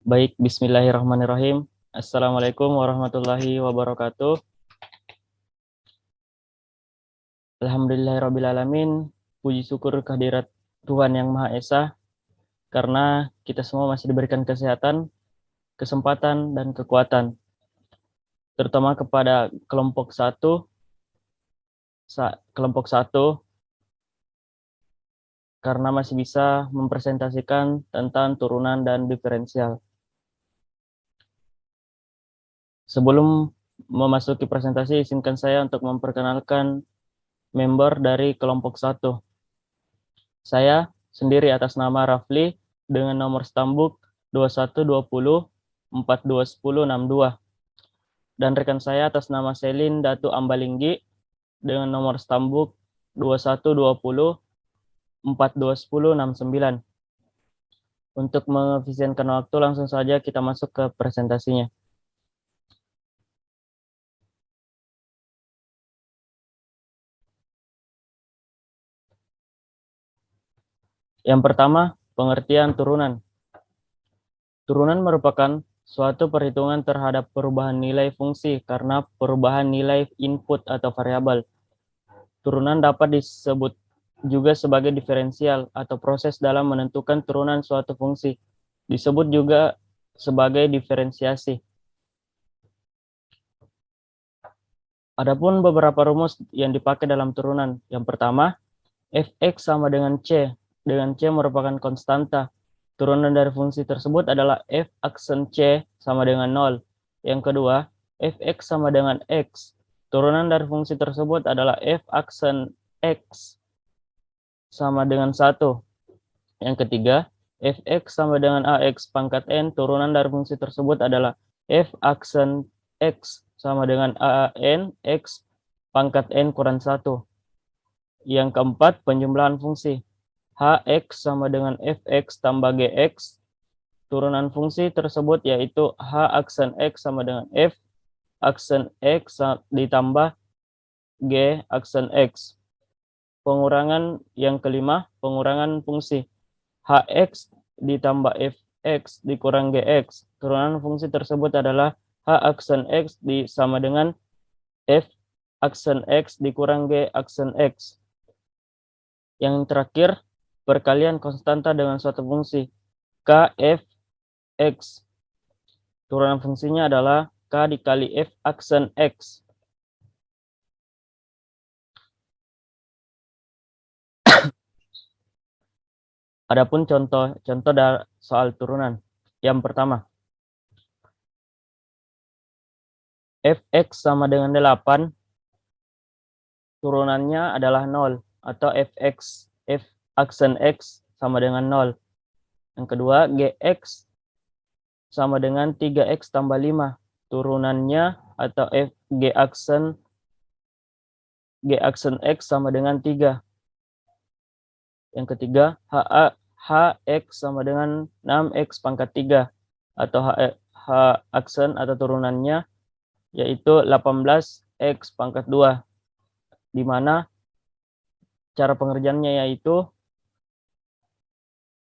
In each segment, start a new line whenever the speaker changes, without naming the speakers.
Baik, bismillahirrahmanirrahim. Assalamualaikum warahmatullahi wabarakatuh. Alhamdulillahirrabbilalamin. Puji syukur kehadirat Tuhan Yang Maha Esa, karena kita semua masih diberikan kesehatan, kesempatan, dan kekuatan. Terutama kepada kelompok satu, karena masih bisa mempresentasikan tentang turunan dan diferensial. Sebelum memasuki presentasi, izinkan saya untuk memperkenalkan member dari kelompok satu. Saya sendiri atas nama Rafli dengan nomor stambuk 2120 421062, dan rekan saya atas nama Selin Datu Ambalinggi dengan nomor stambuk 2120 421069. Untuk mengefisienkan waktu, langsung saja kita masuk ke presentasinya. Yang pertama, pengertian turunan. Turunan merupakan suatu perhitungan terhadap perubahan nilai fungsi karena perubahan nilai input atau variabel. Turunan dapat disebut juga sebagai diferensial atau proses dalam menentukan turunan suatu fungsi. Disebut juga sebagai diferensiasi. Adapun beberapa rumus yang dipakai dalam turunan. Yang pertama, fx sama dengan c. Dengan c merupakan konstanta. Turunan dari fungsi tersebut adalah f aksen c sama dengan 0. Yang kedua, fx sama dengan x. Turunan dari fungsi tersebut adalah f aksen x sama dengan 1. Yang ketiga, fx sama dengan ax pangkat n. Turunan dari fungsi tersebut adalah f aksen x sama dengan an x pangkat n kurang 1. Yang keempat, penjumlahan fungsi. Hx sama dengan fx tambah gx. Turunan fungsi tersebut yaitu h aksen x sama dengan f aksen x ditambah g aksen x. Pengurangan yang kelima, pengurangan fungsi. Hx ditambah fx dikurang gx. Turunan fungsi tersebut adalah h aksen x sama dengan f aksen x dikurang g aksen x. Yang terakhir, perkalian konstanta dengan suatu fungsi. K f x. Turunan fungsinya adalah k dikali f aksen x. Adapun contoh soal turunan. Yang pertama, fx sama dengan 8, turunannya adalah 0, atau f aksen x sama dengan 0. Yang kedua, gx sama dengan 3x tambah 5, turunannya atau g aksen x sama dengan 3. Yang ketiga, hx sama dengan 6x pangkat 3, atau h aksen atau turunannya yaitu 18x pangkat 2, di mana cara pengerjaannya yaitu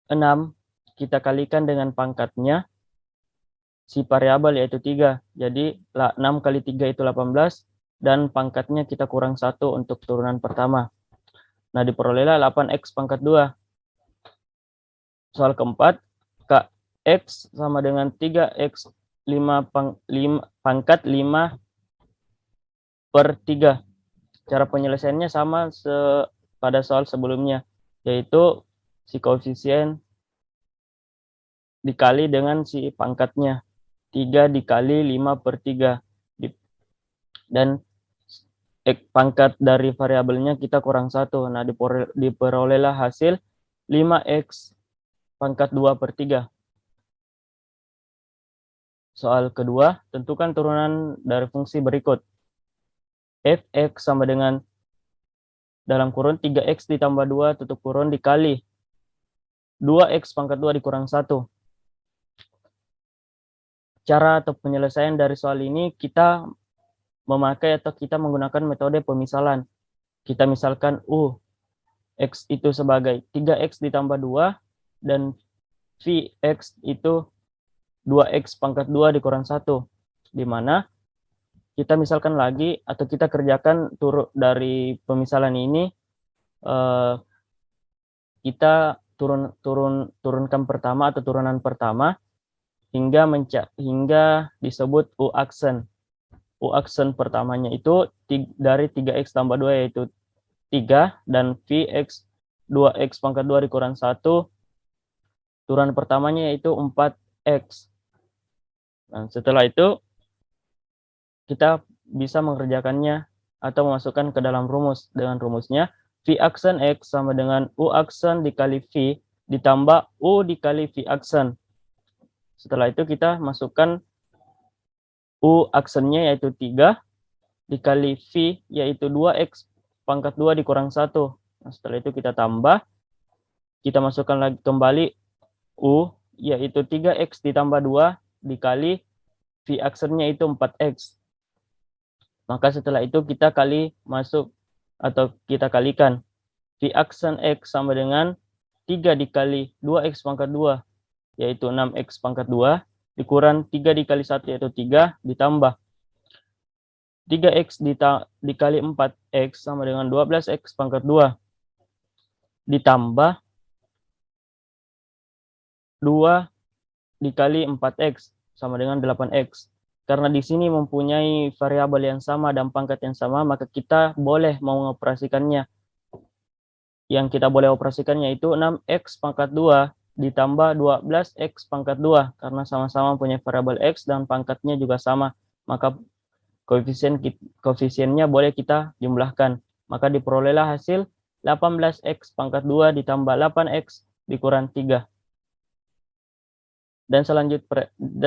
6 kita kalikan dengan pangkatnya si variabel yaitu 3. Jadi 6 kali 3 itu 18, dan pangkatnya kita kurang 1 untuk turunan pertama. Nah, diperolehlah 8x pangkat 2. Soal keempat, kx sama dengan 3x 5 pangkat 5 per 3. Cara penyelesaiannya sama pada soal sebelumnya, yaitu si koefisien dikali dengan si pangkatnya. 3 dikali 5 per 3. Dan pangkat dari variabelnya kita kurang 1. Nah, diperolehlah hasil 5x pangkat 2 per 3. Soal kedua, tentukan turunan dari fungsi berikut. Fx sama dengan dalam kurun 3x ditambah 2 tutup kurun dikali 2x pangkat 2 dikurang 1. Cara atau penyelesaian dari soal ini kita memakai atau kita menggunakan metode pemisalan. Kita misalkan x itu sebagai 3x ditambah 2 dan Vx itu 2x pangkat 2 dikurang 1. Di mana kita misalkan lagi atau kita kerjakan dari pemisalan ini, kita turunkan pertama atau turunan pertama hingga disebut U aksen. U aksen pertamanya itu dari 3x tambah 2 yaitu 3 dan Vx 2x pangkat 2 dikurang 1 turunan pertamanya yaitu 4x. Nah, setelah itu kita bisa mengerjakannya atau memasukkan ke dalam rumus dengan rumusnya V aksen X sama dengan U aksen dikali V ditambah U dikali V aksen. Setelah itu kita masukkan U aksennya yaitu 3 dikali V yaitu 2X pangkat 2 dikurang 1. Nah, setelah itu kita tambah, kita masukkan lagi kembali U yaitu 3X ditambah 2 dikali V aksennya itu 4X. Maka setelah itu kita kita kalikan. V aksen X sama dengan 3 dikali 2X pangkat 2 yaitu 6X pangkat 2 dikurang 3 dikali 1 yaitu 3 ditambah 3X dikali 4X sama dengan 12X pangkat 2 ditambah 2 dikali 4X sama dengan 8X. Karena di sini mempunyai variabel yang sama dan pangkat yang sama, maka kita boleh mengoperasikannya. Yang kita boleh operasikan yaitu 6X pangkat 2 ditambah 12X pangkat 2. Karena sama-sama punya variabel X dan pangkatnya juga sama. Maka koefisiennya boleh kita jumlahkan. Maka diperolehlah hasil 18X pangkat 2 ditambah 8X dikurang 3. Dan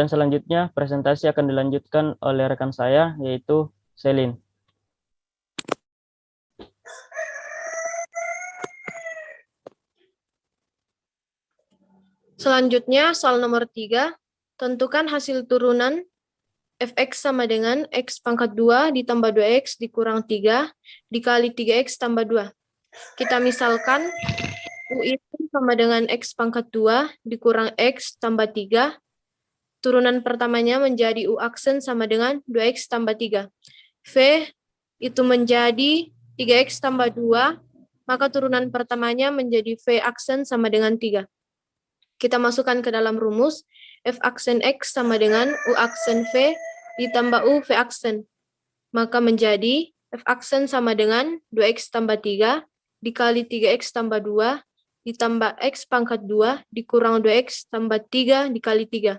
selanjutnya presentasi akan dilanjutkan oleh rekan saya yaitu Selin.
Selanjutnya, soal nomor 3, tentukan hasil turunan fx sama dengan x pangkat 2 ditambah 2x dikurang 3 dikali 3x tambah 2. Kita misalkan U itu sama dengan x pangkat 2 dikurang x tambah 3. Turunan pertamanya menjadi U aksen sama dengan 2x tambah 3. V itu menjadi 3x tambah 2, maka turunan pertamanya menjadi V aksen sama dengan 3. Kita masukkan ke dalam rumus, F aksen X sama dengan U aksen V ditambah U V aksen. Maka menjadi F aksen sama dengan 2X tambah 3 dikali 3X tambah 2 ditambah X pangkat 2 dikurang 2X tambah 3 dikali 3.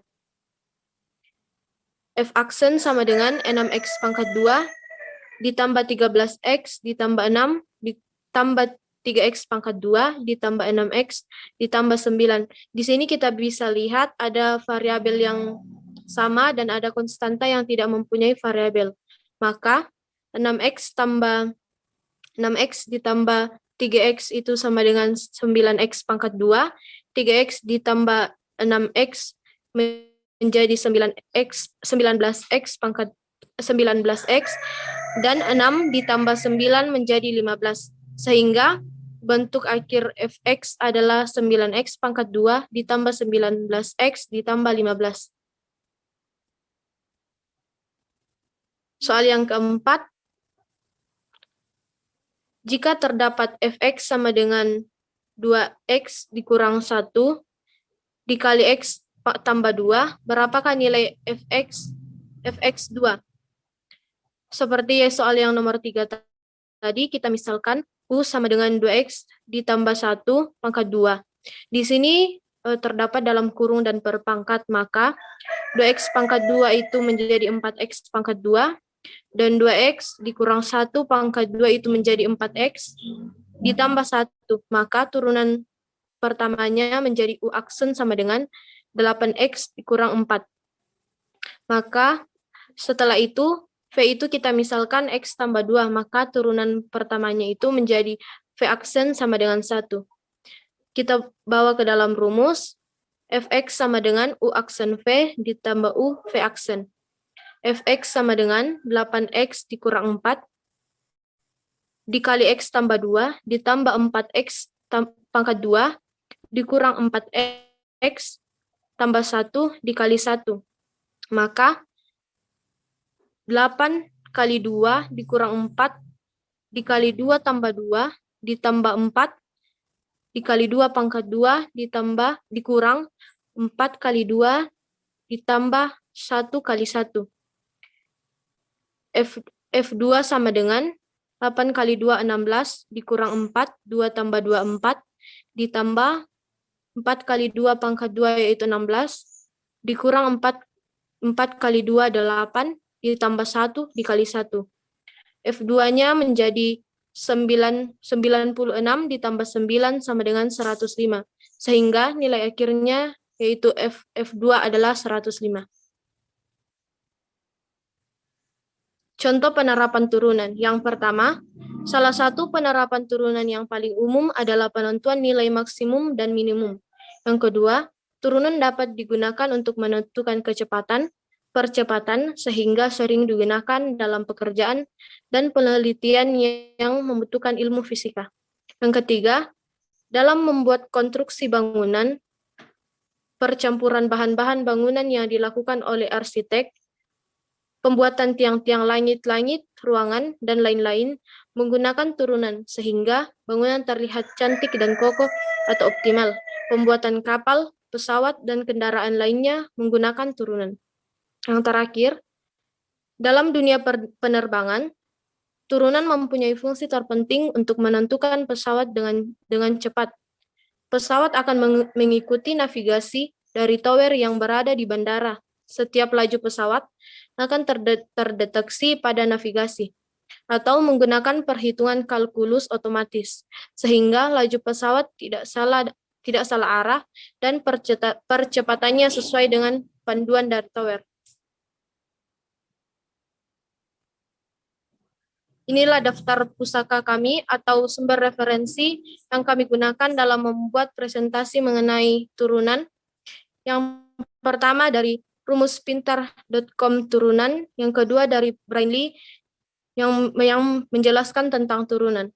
F aksen sama dengan 6X pangkat 2 ditambah 13X ditambah 6 ditambah 3X pangkat 2 ditambah 6X ditambah 9. Di sini kita bisa lihat ada variabel yang sama dan ada konstanta yang tidak mempunyai variabel. Maka 6X ditambah 3X itu sama dengan 9X pangkat 2. 3X ditambah 6X menjadi 19X pangkat 19X. Dan 6 ditambah 9 menjadi 15. Sehingga bentuk akhir fx adalah 9x pangkat 2 ditambah 19x ditambah 15. Soal yang keempat, jika terdapat fx sama dengan 2x dikurang 1 dikali x tambah 2, berapakah nilai fx2? Seperti soal yang nomor 3 tadi, kita misalkan U sama dengan 2X ditambah 1 pangkat 2. Di sini terdapat dalam kurung dan berpangkat, maka 2X pangkat 2 itu menjadi 4X pangkat 2, dan 2X dikurang 1 pangkat 2 itu menjadi 4X, ditambah 1, maka turunan pertamanya menjadi U aksen sama dengan 8X dikurang 4. Maka setelah itu, V itu kita misalkan X tambah 2, maka turunan pertamanya itu menjadi V aksen sama dengan 1. Kita bawa ke dalam rumus, Fx sama dengan U aksen V ditambah U V aksen. Fx sama dengan 8X dikurang 4, dikali X tambah 2, ditambah 4X pangkat 2, dikurang 4X, tambah 1 dikali 1. Maka 8 kali 2 dikurang 4 dikali 2 tambah 2 ditambah 4 dikali 2 pangkat 2 dikurang 4 kali 2 ditambah 1 kali 1. F2 sama dengan 8 kali 2 16 dikurang 4, 2 tambah 2 4 ditambah 4 kali 2 pangkat 2 yaitu 16 dikurang 4 kali 2 8 ditambah 1 dikali 1. F2-nya menjadi 96 ditambah 9 sama dengan 105. Sehingga nilai akhirnya yaitu F2 adalah 105. Contoh penerapan turunan. Yang pertama, salah satu penerapan turunan yang paling umum adalah penentuan nilai maksimum dan minimum. Yang kedua, turunan dapat digunakan untuk menentukan kecepatan, percepatan, sehingga sering digunakan dalam pekerjaan dan penelitian yang membutuhkan ilmu fisika. Yang ketiga, dalam membuat konstruksi bangunan, percampuran bahan-bahan bangunan yang dilakukan oleh arsitek, pembuatan tiang-tiang langit-langit, ruangan, dan lain-lain menggunakan turunan sehingga bangunan terlihat cantik dan kokoh atau optimal. Pembuatan kapal, pesawat, dan kendaraan lainnya menggunakan turunan. Yang terakhir, dalam dunia penerbangan, turunan mempunyai fungsi terpenting untuk menentukan pesawat dengan cepat. Pesawat akan mengikuti navigasi dari tower yang berada di bandara. Setiap laju pesawat akan terdeteksi pada navigasi atau menggunakan perhitungan kalkulus otomatis, sehingga laju pesawat tidak salah arah dan percepatannya sesuai dengan panduan dari tower. Inilah daftar pusaka kami atau sumber referensi yang kami gunakan dalam membuat presentasi mengenai turunan. Yang pertama dari rumuspintar.com turunan, yang kedua dari Brainly yang menjelaskan tentang turunan.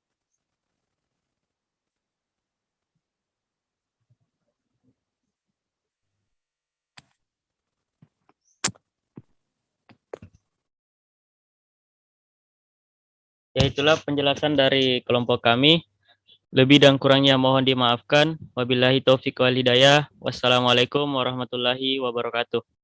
Ya, itulah penjelasan dari kelompok kami. Lebih dan kurangnya mohon dimaafkan. Wabillahi taufiq wal hidayah. Wassalamualaikum warahmatullahi wabarakatuh.